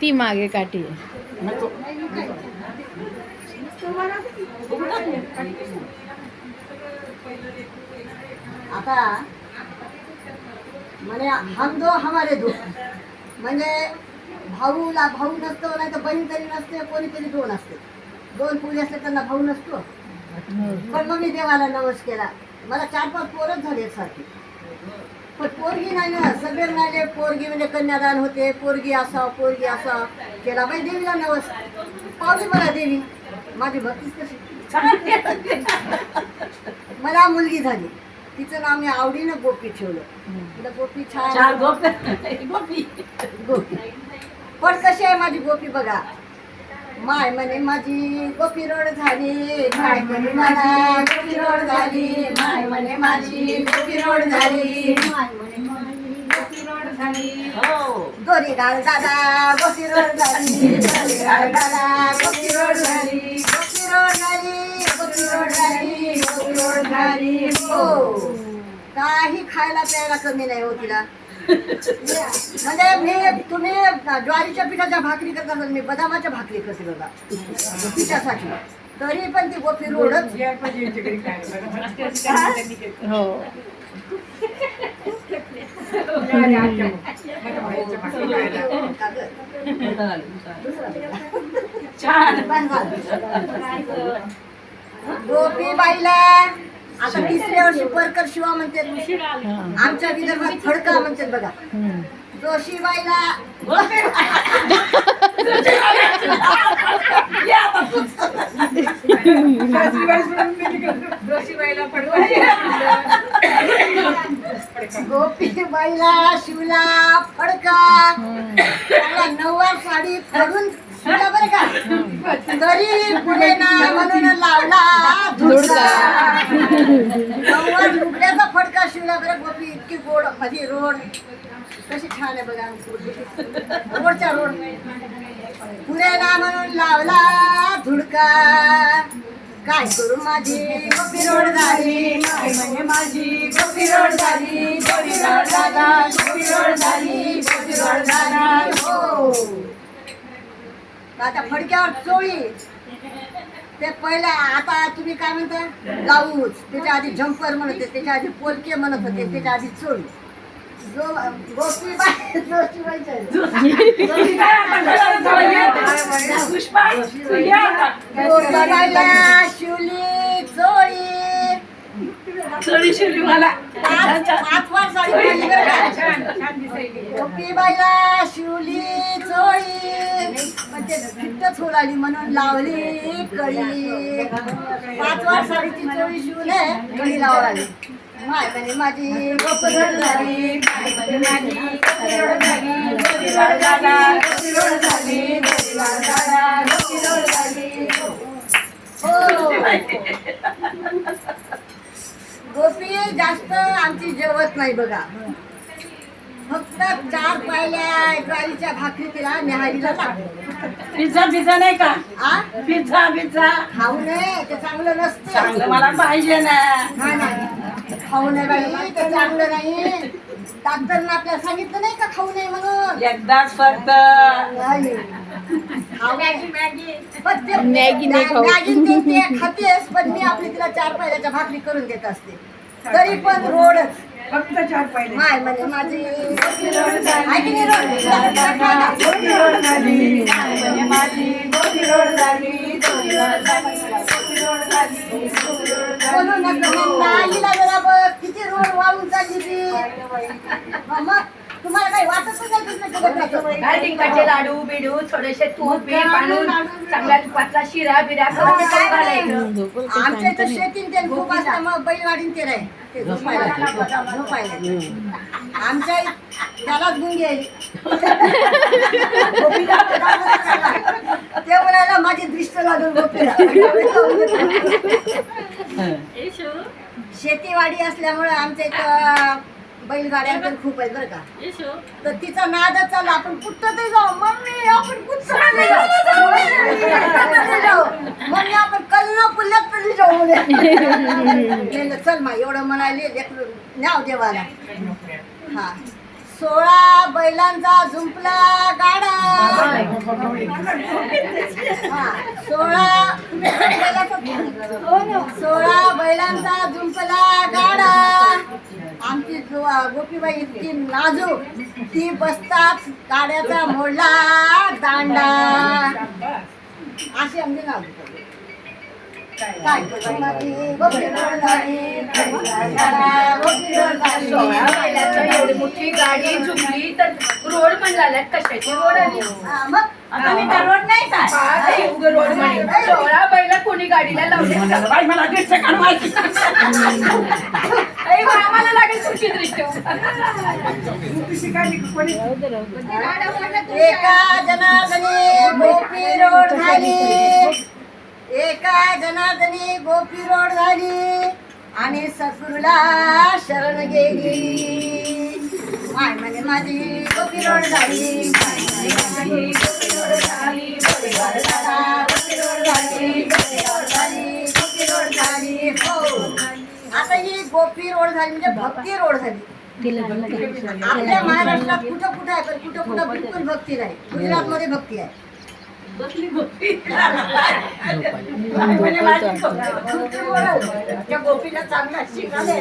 ती मागे काठी आहे. आता म्हणजे हम दो हमारे दो, म्हणजे भाऊला भाऊ नसतो, नाही तर बहीण तरी नसते, कोणीतरी दोन असते. दोन पुरी असले त्यांना भाऊ नसतो. पण मग मी देवाला नवस केला. मला 4-5 पोरच झाले एकसारखी, पण पोरगी नाही ना. सगळे म्हणाले पोरगी म्हणजे कन्यादान होते, पोरगी असावं पोरगी असावं. केला बाई देवीला नवस, पावली मला देवी. माझी भक्तीच तशी. मला मुलगी झाली. तिचं नाव मी आवडीनं गोपी ठेवलं. तिला गोपी छान गोपी. पण कशी आहे माझी गोपी बघा. माय म्हणे माझी गोपी रोड झाली, माय म्हणे मला गोपी रोड झाली, माय म्हणे माझी गोपी रोड झाली, माय म्हणे माझी गोपी रोड झाली. दोरी घाल दादा गोपी रोड झाली, दोरी घाल दादा गोपी रोड झाली, गोपी रोड झाली, गोपी रोड झाली, गोपी रोड झाली. हो, काही खायला प्यायला कमी नाही हो तिला. म्हणजे मी तुम्ही ज्वारीच्या पिठाच्या भाकरी करता, मी बदामाच्या भाकरी करते बघा पिठासाठी, तरी पण ती गोपी रोडच. हो. गोपी बाईला आता 3ऱ्या वर्षी परकर शिवा म्हणते. आमच्या विदर्भात फडका म्हणते बघा. जोशीबाईला गोपीबाईला शिवला फडका. त्याला 9वार साडी फोडून शिवला बरं का, तरी पुढे ना म्हणून लावला धुडका. 9वार लुगड्याचा फडका शिवला बरं. गोपी इतकी गोड, माझी रोड कशी छान आहे बघा. रोडच्या रोड पुढे ना म्हणून लावला धुडका. काय करू माझी गोपी रोड झाली, काय म्हणजे माझी गोपी रोड झाली, गोपी रोड झाला, गोपी रोड झाली, गोपी रोड झाला. हो, आता फडक्यावर चोळी ते पहिला. आता तुम्ही काय म्हणता ब्लाऊज, त्याच्या आधी जम्पर म्हणत होते, त्याच्या आधी पोलके म्हणत होते, त्याच्या आधी चोळी. गोपीबाई गोपीबाईला शिवली चोळी, शिवली मला 5वार साडी पडली बरं का. गोपीबाईला शिवली चोळी, म्हणजे फिट्टच होलाली म्हणून लावली कळी. 5वार साडीची चोळी शिवले, कळी लावली. माय म्हणे माझी गोपी रोड झाली, माय म्हणे माझी गोपी रोड झाली, गोपी रोड झाला, गोपी रोड झाली, गोपी रोड झाला, गोपी रोड झाली. हो, गोपी जास्त आमची जेवत नाही बघा. फक्त 4 पायल्या ज्वारीच्या भाकरी तिला न्याहारीला लागते. पिझ्झा पिझ्झा नाही का? पिझ्झा पिझ्झा खाऊ नये, ते चांगलं नसतं. चांगलं मला पाहिजे ना. नाही खाऊ नये बाई, ते चांगलं नाही. डॉक्टरने आपल्याला सांगितलं नाही का खाऊ नये म्हणून. एकदाच फक्त मॅगी नाही खाऊ. मॅगी ते खातेस, पण मी आपली तिला 4 पायल्याच्या भाकरी करून देत असते. तरी पण रोडच फक्त 4 पायले. माय म्हणे माझी गोपी रोड झाली, गोपी रोड झाली, म्हणजे माझी गोपी रोड झाली, गोपी रोड झाली, गोपी रोड झाली, गोपी रोड झाली. बोलू नका आईला जरा बघ किती रोड वाळून चालली ती. मग तुम्हाला काही वाटत नाही? गाठींकाचे लाडू बिडू थोडेसे तूप बी पाणून चांगल्या तुपातला शिरा बिरा करून ते घालायचं. आमच्या इथं शेतीन ते खूप असतं, मग बैलवाडीन ते राही ते झोपायला. आमच्या त्यालाच गुंगी आहे. ते म्हणायला माझी दृष्ट लागून गोपीला. शेतीवाडी असल्यामुळे आमच्या इथं बैलगाड्या तर खूप आहेत बरं का. तर तिचा नाद चालला, आपण कुठं तरी जाऊ मम्मी, आपण कुठं तरी जाऊ मम्मी, आपण कल्ल पुल्ल्यात तरी जाऊ. चल मा एवढं म्हणाले लेकरू न्याव देवाला. हा, 16 बैलांचा झुंपला गाडा, हा, 16 बैलांचा जुंपला गाडा. आमची गोपीबाई इतकी नाजूक, ती बसतात गाड्याचा मोडला दांडा. अशी आमची नाजूक काय गोपी रोड झाली, गोपी रोड झाली. 16 बैलांची एवढी मोठी गाडी झुकली तर रोड पण झाल्यात. कशाची रोड आली? हा, मग आता मी त्या रोड नाही का? काय उगा रोड म्हणे. 16 बैल कोणी गाडीला लावले? अरे बा, आम्हाला लागेल तुमची दृष्टी. एका जनार्दनी गोपी रोड झाली, एका जनार्दनी गोपी रोड झाली आणि सद्गुरूला शरण गेली. माय म्हणे माझी गोपी रोड झाली, गोपी रोड झाली, गोपी रोड झाली, गोपी रोड झाली. हो, आता ही गोपी रोड झाली म्हणजे भक्ती रोड झाली. आपल्या महाराष्ट्रात कुठं कुठं आहे, पण कुठं कुठं बिलकुल भक्ती नाही. गुजरात मध्ये भक्ती आहे. त्या गोपीला चांगला शिकायला